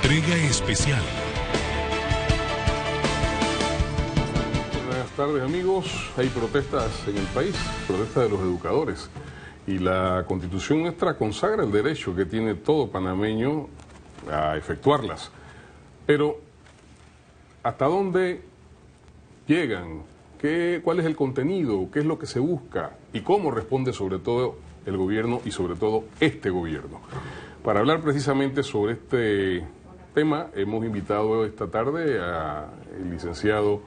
Entrega especial. Buenas tardes, amigos. Hay protestas en el país, protestas de los educadores. Y la Constitución nuestra consagra el derecho que tiene todo panameño a efectuarlas. Pero, ¿hasta dónde llegan? ¿Cuál es el contenido? ¿Qué es lo que se busca? ¿Y cómo responde sobre todo el gobierno y sobre todo este gobierno? Para hablar precisamente sobre este tema, hemos invitado esta tarde al licenciado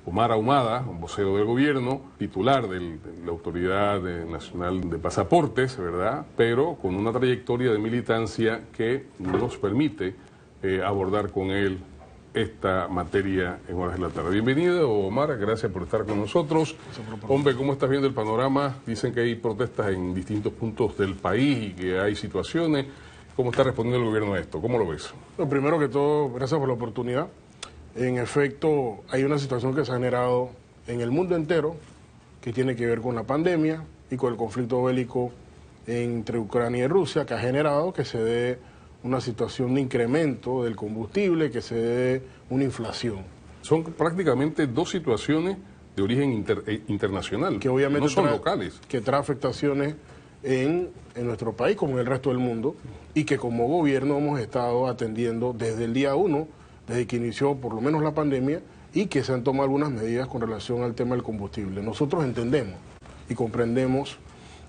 Omar Ahumada, un vocero del gobierno, titular de la Autoridad Nacional de Pasaportes, ¿verdad? Pero con una trayectoria de militancia que nos permite abordar con él esta materia en horas de la tarde. Bienvenido, Omar, gracias por estar con nosotros. Hombre, ¿cómo estás viendo el panorama? Dicen que hay protestas en distintos puntos del país y que hay situaciones. ¿Cómo está respondiendo el gobierno a esto? ¿Cómo lo ves? Lo primero que todo, gracias por la oportunidad. En efecto, hay una situación que se ha generado en el mundo entero que tiene que ver con la pandemia y con el conflicto bélico entre Ucrania y Rusia, que ha generado que se dé una situación de incremento del combustible, que se dé una inflación. Son prácticamente dos situaciones de origen internacional, que obviamente no son locales. Que trae afectaciones en nuestro país como en el resto del mundo y que como gobierno hemos estado atendiendo desde el día 1, desde que inició por lo menos la pandemia, y que se han tomado algunas medidas con relación al tema del combustible. Nosotros entendemos y comprendemos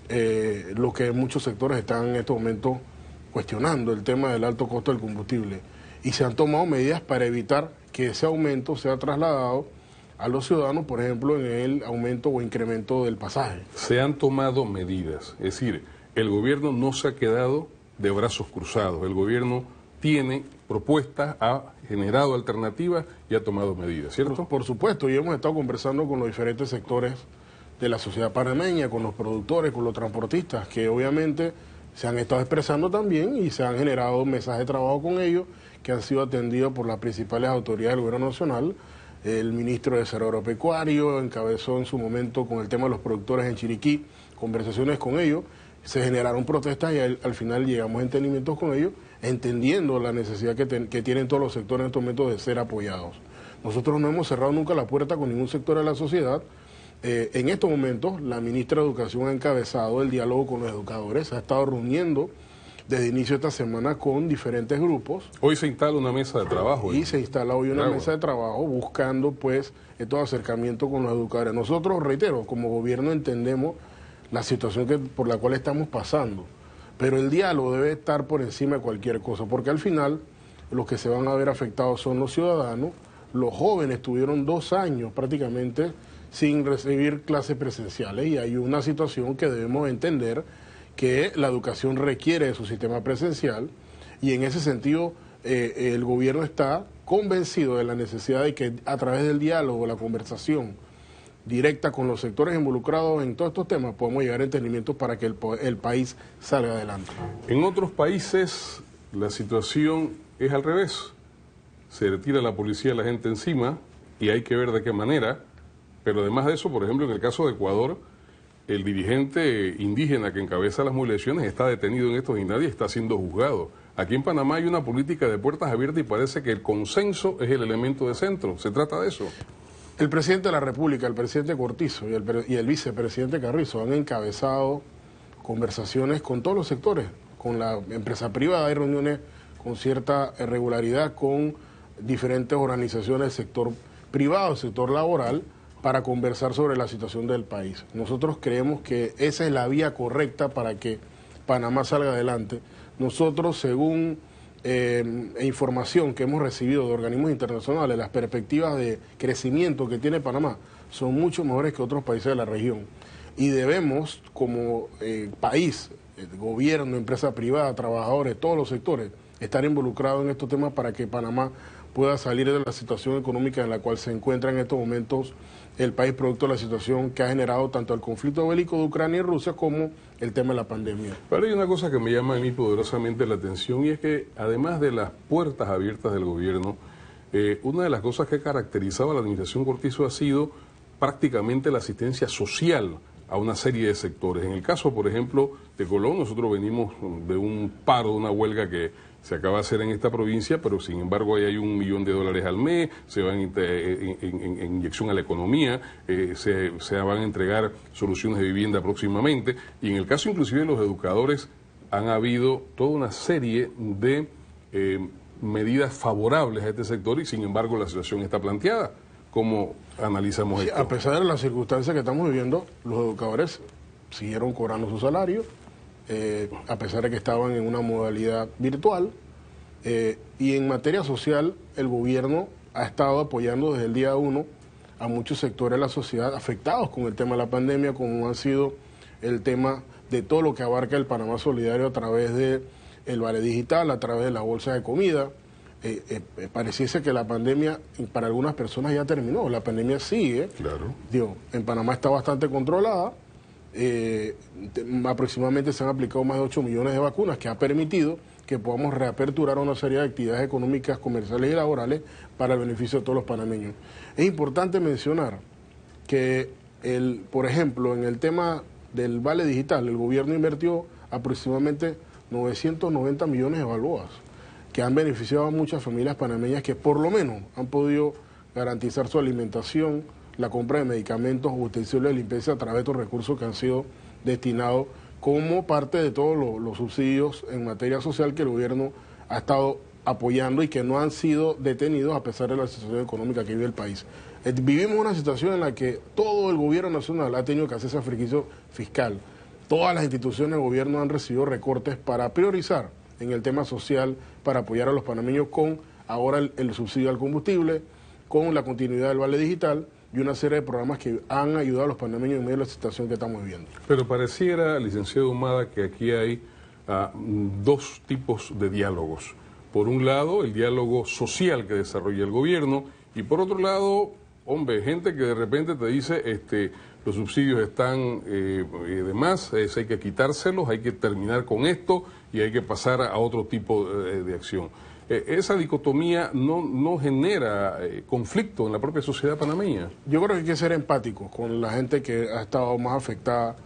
lo que muchos sectores están en estos momentos cuestionando, el tema del alto costo del combustible, y se han tomado medidas para evitar que ese aumento sea trasladado a los ciudadanos, por ejemplo, en el aumento o incremento del pasaje. Se han tomado medidas, es decir, el gobierno no se ha quedado de brazos cruzados, el gobierno tiene propuestas, ha generado alternativas y ha tomado medidas, ¿cierto? Por supuesto, y hemos estado conversando con los diferentes sectores de la sociedad panameña, con los productores, con los transportistas, que obviamente se han estado expresando también y se han generado mesas de trabajo con ellos que han sido atendidos por las principales autoridades del gobierno nacional. El ministro de Desarrollo Agropecuario encabezó en su momento con el tema de los productores en Chiriquí conversaciones con ellos, se generaron protestas y al final llegamos a entendimientos con ellos, entendiendo la necesidad que tienen todos los sectores en estos momentos de ser apoyados. Nosotros no hemos cerrado nunca la puerta con ningún sector de la sociedad. En estos momentos, la ministra de Educación ha encabezado el diálogo con los educadores, se ha estado reuniendo desde inicio de esta semana con diferentes grupos. Hoy se instala una mesa de trabajo. Y se instala hoy una mesa de trabajo buscando pues estos acercamientos con los educadores. Nosotros, reitero, como gobierno entendemos la situación por la cual estamos pasando, pero el diálogo debe estar por encima de cualquier cosa, porque al final los que se van a ver afectados son los ciudadanos. Los jóvenes tuvieron 2 años prácticamente sin recibir clases presenciales y hay una situación que debemos entender, que la educación requiere de su sistema presencial, y en ese sentido el gobierno está convencido de la necesidad de que a través del diálogo, la conversación directa con los sectores involucrados en todos estos temas, podemos llegar a entendimientos para que el país salga adelante. En otros países la situación es al revés. Se retira la policía a la gente encima y hay que ver de qué manera. Pero además de eso, por ejemplo, en el caso de Ecuador, el dirigente indígena que encabeza las movilizaciones está detenido en estos instante y está siendo juzgado. Aquí en Panamá hay una política de puertas abiertas y parece que el consenso es el elemento de centro. ¿Se trata de eso? El presidente de la República, el presidente Cortizo y el vicepresidente Carrizo han encabezado conversaciones con todos los sectores, con la empresa privada, hay reuniones con cierta regularidad con diferentes organizaciones del sector privado, sector laboral, para conversar sobre la situación del país. Nosotros creemos que esa es la vía correcta para que Panamá salga adelante. Nosotros, según información que hemos recibido de organismos internacionales, las perspectivas de crecimiento que tiene Panamá son mucho mejores que otros países de la región. Y debemos, como país, gobierno, empresa privada, trabajadores, todos los sectores, estar involucrados en estos temas para que Panamá pueda salir de la situación económica en la cual se encuentra en estos momentos el país, producto de la situación que ha generado tanto el conflicto bélico de Ucrania y Rusia como el tema de la pandemia. Pero hay una cosa que me llama a mí poderosamente la atención, y es que además de las puertas abiertas del gobierno, una de las cosas que ha caracterizado a la administración Cortizo ha sido prácticamente la asistencia social a una serie de sectores. En el caso, por ejemplo, de Colón, nosotros venimos de un paro, de una huelga que se acaba de hacer en esta provincia, pero sin embargo ahí hay $1 millón al mes, se van en inyección a la economía, se van a entregar soluciones de vivienda próximamente, y en el caso inclusive de los educadores han habido toda una serie de medidas favorables a este sector y sin embargo la situación está planteada. ¿Cómo analizamos esto? A pesar de las circunstancias que estamos viviendo, los educadores siguieron cobrando su salario, a pesar de que estaban en una modalidad virtual, y en materia social el gobierno ha estado apoyando desde el día 1 a muchos sectores de la sociedad afectados con el tema de la pandemia, como ha sido el tema de todo lo que abarca el Panamá Solidario a través de el vale digital, a través de la bolsa de comida. Pareciese que la pandemia para algunas personas ya terminó, la pandemia sigue. Claro. Digo, en Panamá está bastante controlada, aproximadamente se han aplicado más de 8 millones de vacunas, que ha permitido que podamos reaperturar una serie de actividades económicas, comerciales y laborales para el beneficio de todos los panameños. Es importante mencionar que, por ejemplo, en el tema del vale digital, el gobierno invirtió aproximadamente 990 millones de balboas, que han beneficiado a muchas familias panameñas que por lo menos han podido garantizar su alimentación, la compra de medicamentos, utensilios de limpieza a través de estos recursos que han sido destinados como parte de todos los subsidios en materia social que el gobierno ha estado apoyando y que no han sido detenidos a pesar de la situación económica que vive el país. Vivimos una situación en la que todo el gobierno nacional ha tenido que hacer sacrificio fiscal. Todas las instituciones del gobierno han recibido recortes para priorizar en el tema social, para apoyar a los panameños con ahora el subsidio al combustible, con la continuidad del vale digital y una serie de programas que han ayudado a los panameños en medio de la situación que estamos viviendo. Pero pareciera, licenciado Humada, que aquí hay dos tipos de diálogos. Por un lado, el diálogo social que desarrolla el gobierno, y por otro lado, hombre, gente que de repente te dice, los subsidios están de más, hay que quitárselos, hay que terminar con esto y hay que pasar a otro tipo de acción. Esa dicotomía no genera conflicto en la propia sociedad panameña. Yo creo que hay que ser empáticos con la gente que ha estado más afectada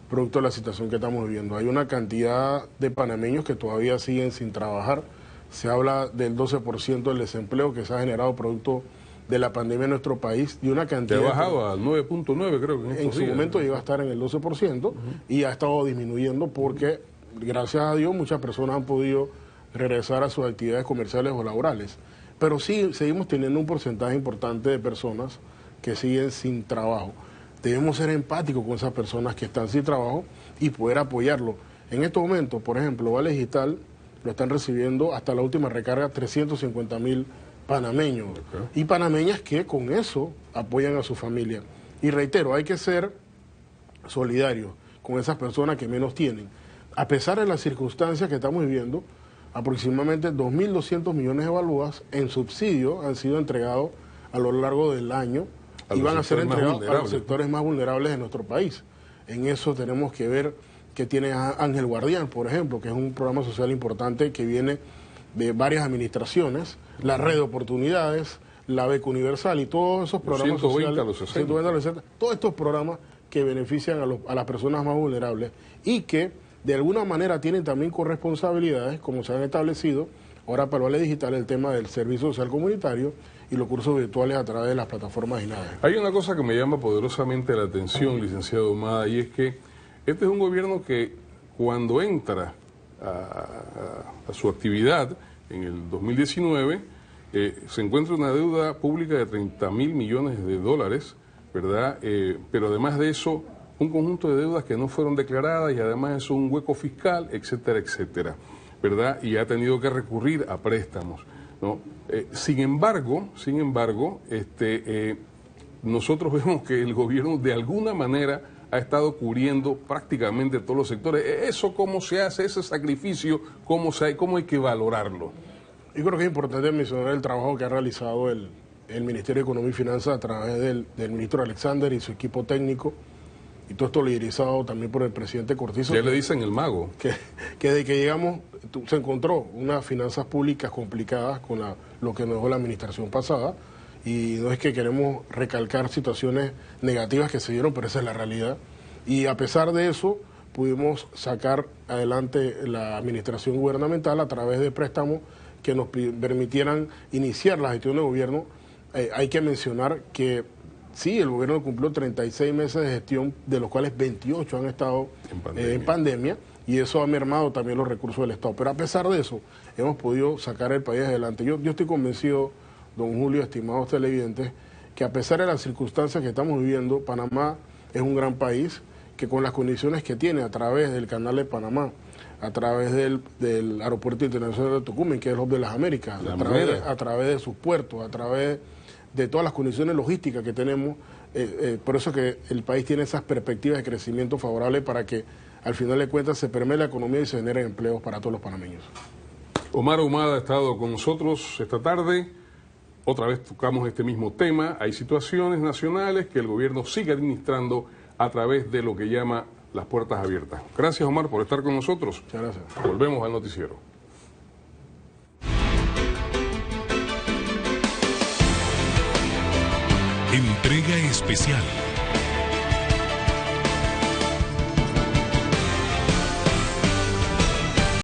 producto de la situación que estamos viviendo. Hay una cantidad de panameños que todavía siguen sin trabajar. Se habla del 12% del desempleo que se ha generado producto de la pandemia en nuestro país y una cantidad... Que ha bajado al 9.9, creo que en su momento llegó a estar en el 12% y ha estado disminuyendo porque, gracias a Dios, muchas personas han podido regresar a sus actividades comerciales o laborales. Pero sí, seguimos teniendo un porcentaje importante de personas que siguen sin trabajo. Debemos ser empáticos con esas personas que están sin trabajo y poder apoyarlo. En estos momentos, por ejemplo, Vale Digital lo están recibiendo hasta la última recarga 350.000 panameños y panameñas que con eso apoyan a su familia. Y reitero, hay que ser solidarios con esas personas que menos tienen. A pesar de las circunstancias que estamos viviendo, aproximadamente 2.200 millones de balboas en subsidio han sido entregados a lo largo del año y van a ser entregados a los sectores más vulnerables de nuestro país. En eso tenemos que ver que tiene Ángel Guardián, por ejemplo, que es un programa social importante que viene de varias administraciones, la Red de Oportunidades, la Beca Universal y todos esos programas 120 sociales, a los 60. 120 a los 60, todos estos programas que benefician a las personas más vulnerables y que de alguna manera tienen también corresponsabilidades, como se han establecido ahora para el Vale Digital, el tema del servicio social comunitario y los cursos virtuales a través de las plataformas INADE. Hay una cosa que me llama poderosamente la atención, licenciado Humada, y es que este es un gobierno que cuando entra a su actividad en el 2019, se encuentra una deuda pública de 30.000 millones de dólares, ¿verdad? Pero además de eso, un conjunto de deudas que no fueron declaradas y además es un hueco fiscal, etcétera, etcétera, ¿verdad? Y ha tenido que recurrir a préstamos, ¿no? Sin embargo, nosotros vemos que el gobierno de alguna manera ha estado cubriendo prácticamente todos los sectores. ¿Eso cómo se hace, ese sacrificio, cómo hay que valorarlo? Yo creo que es importante mencionar el trabajo que ha realizado el Ministerio de Economía y Finanzas a través del ministro Alexander y su equipo técnico, y todo esto liderizado también por el presidente Cortizo. Ya le dicen el mago. Que desde que llegamos se encontró unas finanzas públicas complicadas con lo que nos dejó la administración pasada, y no es que queremos recalcar situaciones negativas que se dieron, pero esa es la realidad. Y a pesar de eso, pudimos sacar adelante la administración gubernamental a través de préstamos que nos permitieran iniciar la gestión de gobierno. Hay que mencionar que sí, el gobierno cumplió 36 meses de gestión, de los cuales 28 han estado en pandemia, y eso ha mermado también los recursos del Estado. Pero a pesar de eso, hemos podido sacar el país adelante. Yo estoy convencido, don Julio, estimados televidentes, que a pesar de las circunstancias que estamos viviendo, Panamá es un gran país que con las condiciones que tiene a través del Canal de Panamá, a través del Aeropuerto Internacional de Tocumen, que es el hub de las Américas, a través de sus puertos, a través de todas las condiciones logísticas que tenemos, por eso que el país tiene esas perspectivas de crecimiento favorables para que al final de cuentas se permee la economía y se generen empleos para todos los panameños. Omar Ahumada ha estado con nosotros esta tarde. Otra vez tocamos este mismo tema. Hay situaciones nacionales que el gobierno sigue administrando a través de lo que llama las puertas abiertas. Gracias, Omar, por estar con nosotros. Muchas gracias. Volvemos al noticiero. Entrega especial.